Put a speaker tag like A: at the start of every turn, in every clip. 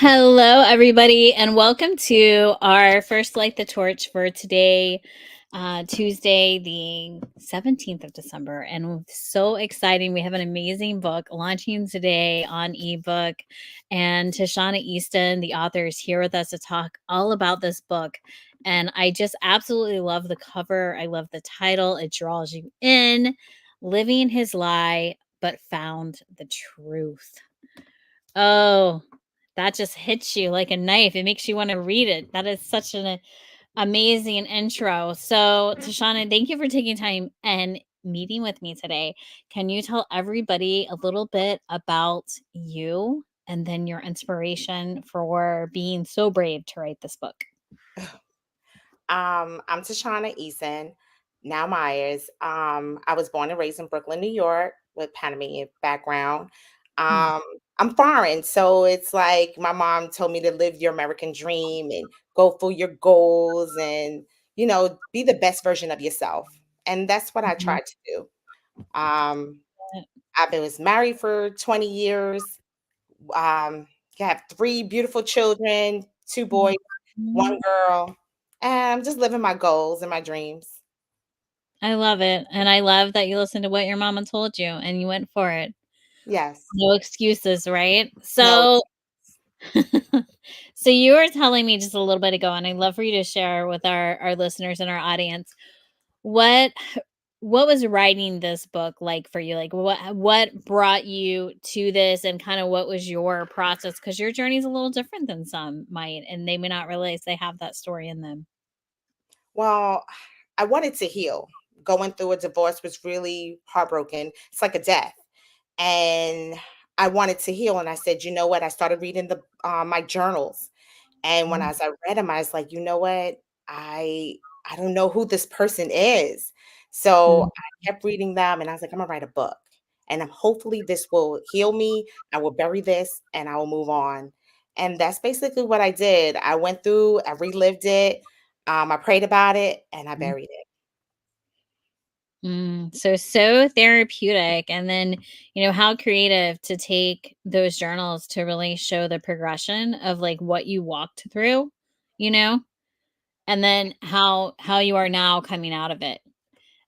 A: Hello, everybody, and welcome to our first Light the Torch for today, Tuesday, the 17th of December. And so exciting. We have an amazing book launching today on ebook. And Tishana Eason, the author, is here with us to talk all about this book. And I just absolutely love the cover. I love the title. It draws you in, living his lie, but found the truth. Oh, that just hits you like a knife. It makes you wanna read it. That is such an amazing intro. So, Tashana, thank you for taking time and meeting with me today. Can you tell everybody a little bit about you and then your inspiration for being so brave to write this book?
B: I'm Tishana Eason, now Myers. I was born and raised in Brooklyn, New York, with Panamanian background.
A: Mm,
B: Um, I'm foreign, so it's like my mom told me to live your American dream and go for your goals and be the best version of yourself. And that's what I
A: mhm.
B: tried to do. I've been was married for 20 years. Um, I have three beautiful children, two boys, one
A: Mhm.
B: girl, and I'm just living my goals and my dreams.
A: I love it, and I love that you listened to what your mama told you and you went for it.
B: Yes.
A: No excuses, right?
B: No.
A: So you were telling me just a little bit ago, and I'd love for you to share with our listeners and our audience what what was writing this book like for you? Like what brought you to this and kind of what was your process? Because your journey is a little different than some might, and they may not realize they have that story in them.
B: Well, I wanted to heal. Going through a divorce was really heartbroken. It's like a death. And I wanted to heal. And I said, you know what? I started reading the my journals. And when
A: Mhm,
B: as I read them, I was like, you know what? I I don't know who this person is. So
A: mhm,
B: I kept reading them and I was like, I'm gonna write a book. And hopefully this will heal me. I will bury this and I will move on. And that's basically what I did. I went through, I relived it, I prayed about it and I
A: mhm.
B: buried it.
A: So therapeutic, and then how creative to take those journals to really show the progression of like what you walked through, you know and then how you are now coming out of it.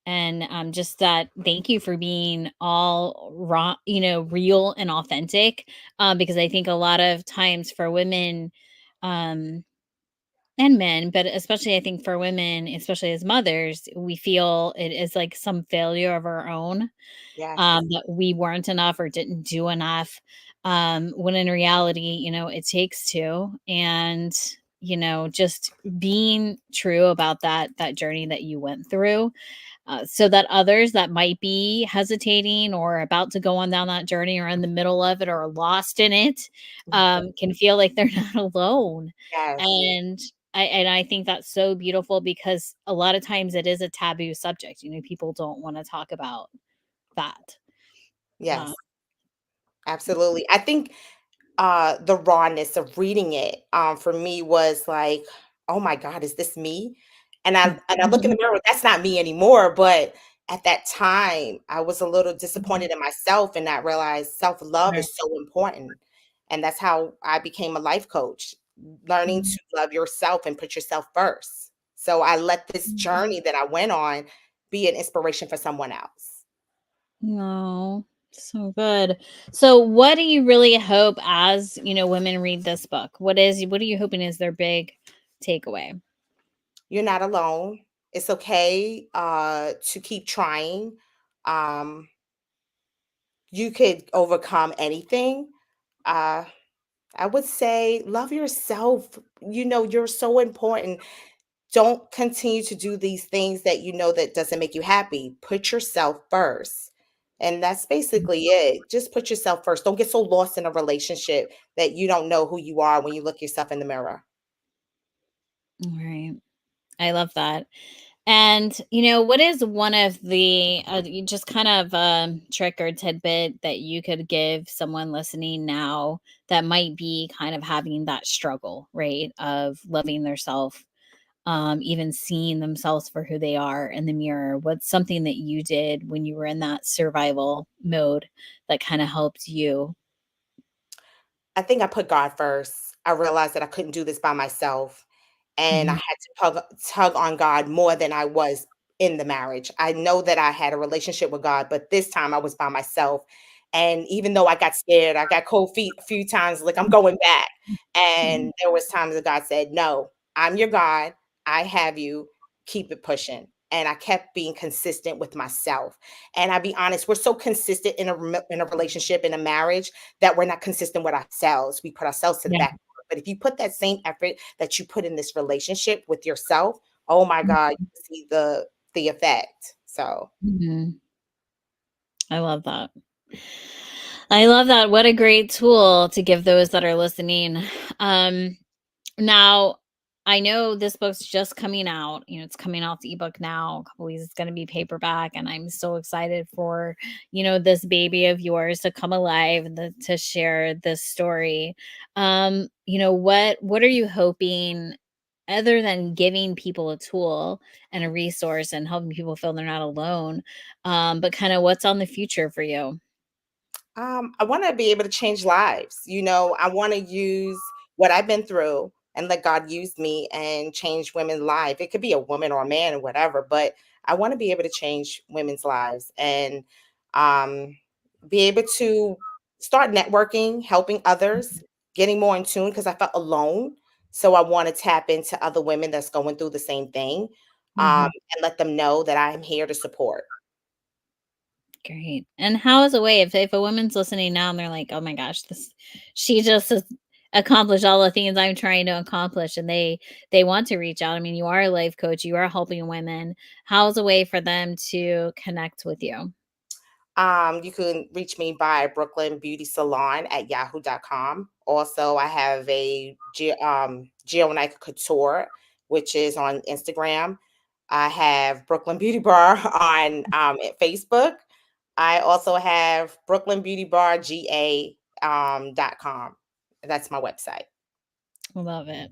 A: And just that, thank you for being all raw, real and authentic. Because I think a lot of times for women, um and men, but especially I think for women, especially as mothers, we feel it is like some failure of our own,
B: Yes.
A: that we weren't enough or didn't do enough. When in reality, it takes two. And, just being true about that journey that you went through, so that others that might be hesitating or about to go on down that journey or in the middle of it or lost in it, can feel like they're not alone.
B: Yes.
A: And I think that's so beautiful because a lot of times it is a taboo subject. People don't want to talk about that. Uh,
B: Yes. Absolutely. I think the rawness of reading it, for me was like, "Oh my god, is this me?" And I look in the
A: Mhm,
B: mirror, that's not me anymore, but at that time, I was a little
A: mhm.
B: disappointed in myself and not realize self-love
A: Sure.
B: is so important, and that's how I became a life coach, learning
A: Mhm,
B: to love yourself and put yourself first. So I let this
A: mhm.
B: journey that I went on be an inspiration for someone else.
A: No, so good. So what do you really hope as, women read this book? What are you hoping is their big takeaway?
B: You're not alone. It's okay, to keep trying. Um, you could overcome anything. Uh, I would say love yourself. You're so important. Don't continue to do these things that you know that doesn't make you happy. Put yourself first. And that's basically it. Just put yourself first. Don't get so lost in a relationship that you don't know who you are when you look yourself in the mirror.
A: Right. I love that. And, what is one of the you just kind of trick or tidbit that you could give someone listening now that might be kind of having that struggle, right? Of loving theirself, even seeing themselves for who they are in the mirror. What's something that you did when you were in that survival mode that kind of helped you?
B: I think I put God first. I realized that I couldn't do this by myself, and I
A: Mhm.
B: had to tug on God more than I was in the marriage. I know that I had a relationship with God, but this time I was by myself. And even though I got scared, I got cold feet a few times, like I'm going back. And there was times that God said, "No, I'm your God. I have you. Keep it pushing." And I kept being consistent with myself. And I'll be honest, we're so consistent in a relationship, in a marriage, that we're not consistent with ourselves. We put ourselves to the
A: Yeah.
B: back. But if you put that same effort that you put in this relationship with yourself, oh my God, you see the effect. So
A: Mhm. I love that. I love that. What a great tool to give those that are listening. Um, Now, I know this book's just coming out. It's coming out the ebook now. A couple weeks, it's going to be paperback, and I'm so excited for this baby of yours to come alive and to share this story. What are you hoping, other than giving people a tool and a resource and helping people feel they're not alone? But kind of what's on the future for you?
B: I want to be able to change lives. I want to use what I've been through and let God use me and change women's lives. It could be a woman or a man or whatever, but I want to be able to change women's lives and um, be able to start networking, helping others, getting more in tune because I felt alone. So I want to tap into other women that's going through the same thing,
A: Mhm.
B: and let them know that I'm here to support.
A: Great. And how is a way, if a woman's listening now and they're like, "Oh my gosh, this she just has accomplished all the things I'm trying to accomplish," and they want to reach out. I mean, you are a life coach, you are helping women. How's a way for them to connect with you?
B: You can reach me by Brooklyn Beauty Salon at yahoo.com. Also, I have a Geonica Couture, which is on Instagram. I have Brooklyn Beauty Bar on at Facebook. I also have Brooklyn Beauty Bar GA .com. That's my website.
A: Love it.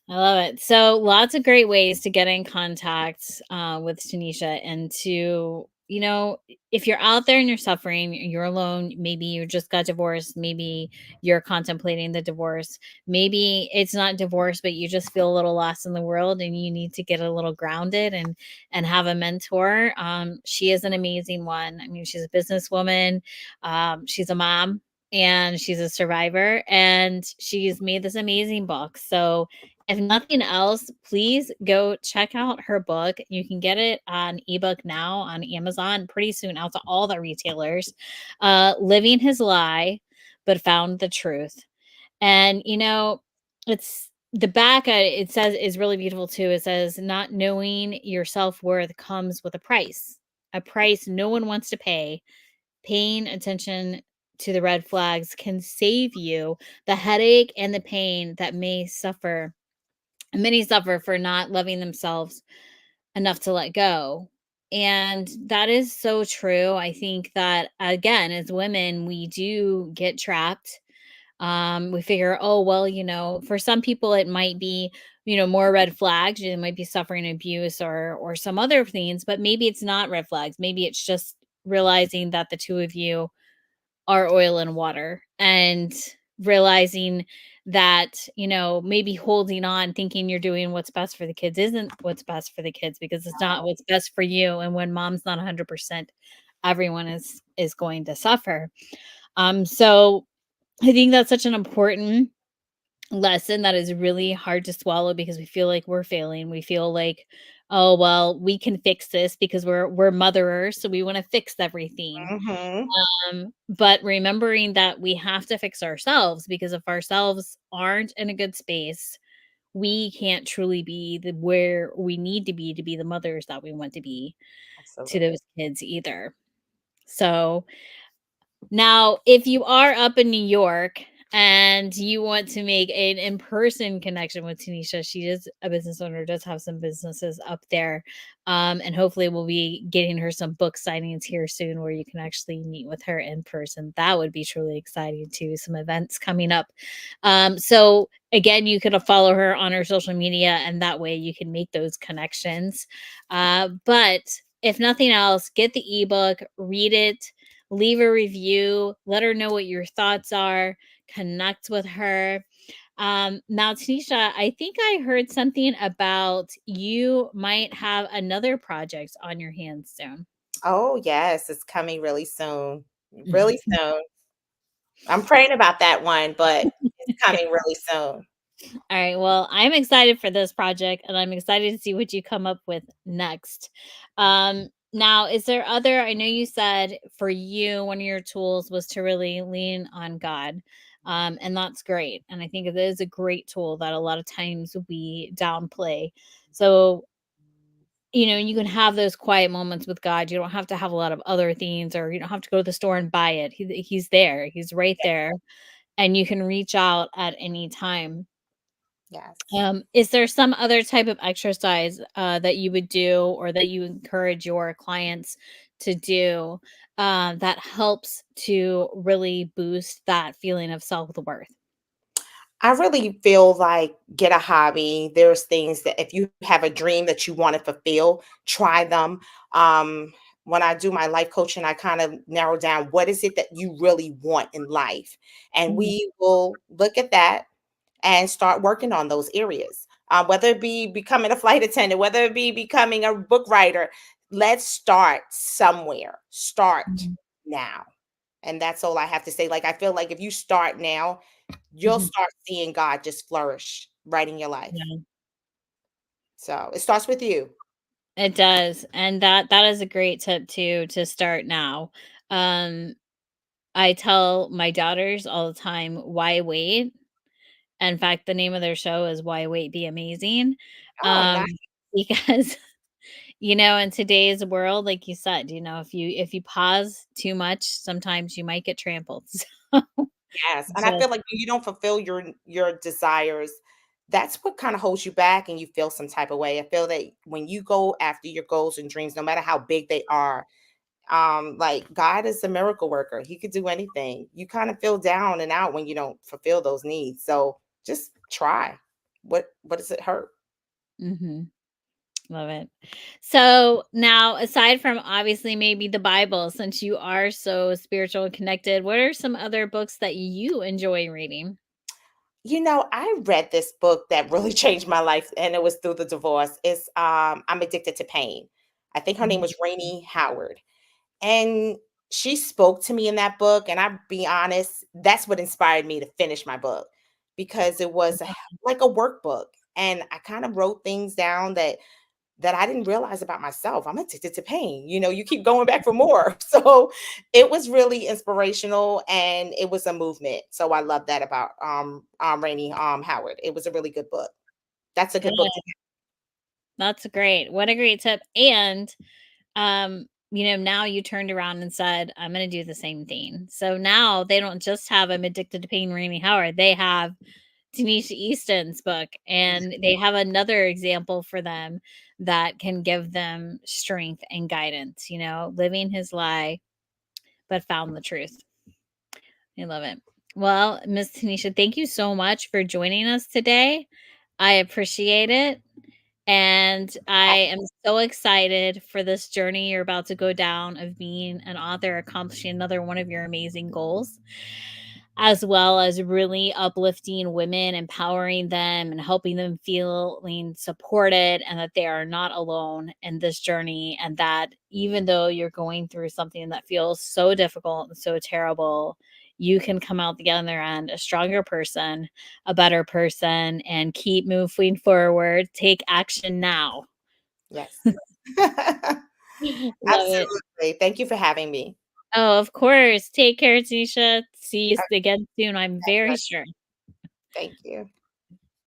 A: I love it. So lots of great ways to get in contact with Tanisha and to, if you're out there and you're suffering, you're alone, maybe you just got divorced, maybe you're contemplating the divorce, maybe it's not divorce, but you just feel a little lost in the world and you need to get a little grounded and have a mentor. She is an amazing one. I mean, she's a businesswoman, she's a mom, and she's a survivor, and she's made this amazing book. So if nothing else, please go check out her book. You can get it on ebook now on Amazon, pretty soon out to all the retailers. Living His Lie, but Found the Truth. And it's the back, it says, is really beautiful too. It says, "Not knowing your self-worth comes with a price no one wants to pay. Paying attention to the red flags can save you the headache and the pain that many suffer for not loving themselves enough to let go." And that is so true. I think that, again, as women, we do get trapped. We figure, oh, well, for some people, it might be, more red flags. They might be suffering abuse or some other things, but maybe it's not red flags. Maybe it's just realizing that the two of you are oil and water, and realizing that maybe holding on thinking you're doing what's best for the kids isn't what's best for the kids, because it's not what's best for you. And when mom's not 100%, everyone is going to suffer. So I think that's such an important lesson that is really hard to swallow, because we feel like we're failing. We feel like, oh well, we can fix this because we're motherers, so we want to fix everything.
B: Hmm.
A: But remembering that we have to fix ourselves, because if ourselves aren't in a good space, we can't truly be where we need to be the mothers that we want to be to
B: Absolutely.
A: those kids either. So now, if you are up in New York and you want to make an in-person connection with Tanisha, she is a business owner, does have some businesses up there. And hopefully we'll be getting her some book signings here soon where you can actually meet with her in person. That would be truly exciting too. Some events coming up. So again, you could follow her on her social media, and that way you can make those connections. But if nothing else, get the ebook, read it, leave a review, let her know what your thoughts are, connect with her. Now, Tanisha, I think I heard something about you might have another project on your hands soon.
B: Oh, yes, it's coming really soon. Really soon. I'm praying about that one, but it's
A: Okay.
B: coming really soon.
A: All right. Well, I'm excited for this project and I'm excited to see what you come up with next. Now, is there other, I know you said for you, one of your tools was to really lean on God. And that's great. And I think it is a great tool that a lot of times we downplay. So, you can have those quiet moments with God. You don't have to have a lot of other things, or you don't have to go to the store and buy it. He's there. He's right there. And you can reach out at any time.
B: Yes.
A: Is there some other type of exercise that you would do or that you encourage your clients to do that helps to really boost that feeling of self-worth?
B: I really feel like get a hobby. There's things that if you have a dream that you want to fulfill, try them. Um, when I do my life coaching, I kind of narrow down what is it that you really want in life. And
A: Mhm,
B: we will look at that and start working on those areas. Whether it be becoming a flight attendant, whether it be becoming a book writer, let's start somewhere. Start
A: mhm,
B: now. And that's all I have to say. Like, I feel like if you start now, you'll
A: mhm.
B: start seeing God just flourish right in your life.
A: Yeah,
B: So it starts with you.
A: it does. And that is a great tip too, to start now. Um, I tell my daughters all the time, why wait? In fact, the name of their show is Why Wait, Be Amazing.
B: Oh, nice.
A: Um, because in today's world, like you said, if you pause too much, sometimes you might get trampled.
B: Yes. And I
A: So
B: feel like when you don't fulfill your desires, that's what kind of holds you back and you feel some type of way. I feel that when you go after your goals and dreams, no matter how big they are, like God is a miracle worker. He could do anything. You kind of feel down and out when you don't fulfill those needs. So just try. What does it hurt?
A: mhm, love it. So now, aside from obviously maybe the Bible, since you are so spiritual and connected, what are some other books that you enjoy reading?
B: I read this book that really changed my life, and it was through the divorce. It's I'm Addicted to Pain. I think her name
A: Mhm.
B: was Rainey Howard. And she spoke to me in that book, and I'll be honest, that's what inspired me to finish my book because it was like a workbook. And I kind of wrote things down that I didn't realize about myself. I'm addicted to pain. You keep going back for more. So it was really inspirational and it was a movement. So I love that about Rainey Howard. It was a really good book. That's a
A: Good.
B: good book.
A: That's great. What a great tip. And now you turned around and said, I'm gonna do the same thing. So now they don't just have I'm addicted to pain, Rainy Howard. They have Tishana Easton's book, and they have another example for them that can give them strength and guidance, living his lie, but found the truth. I love it. Well, Miss Tanisha, thank you so much for joining us today. I appreciate it. And I am so excited for this journey you're about to go down of being an author, accomplishing another one of your amazing goals, as well as really uplifting women, empowering them, and helping them feeling supported and that they are not alone in this journey. And that even though you're going through something that feels so difficult and so terrible, you can come out the other end a stronger person, a better person, and keep moving forward. Take action now.
B: Yes.
A: Love it.
B: Absolutely. Thank you for having me.
A: Oh, of course. Take care, Tisha. See you again soon. I'm
B: Okay.
A: very sure.
B: Thank you.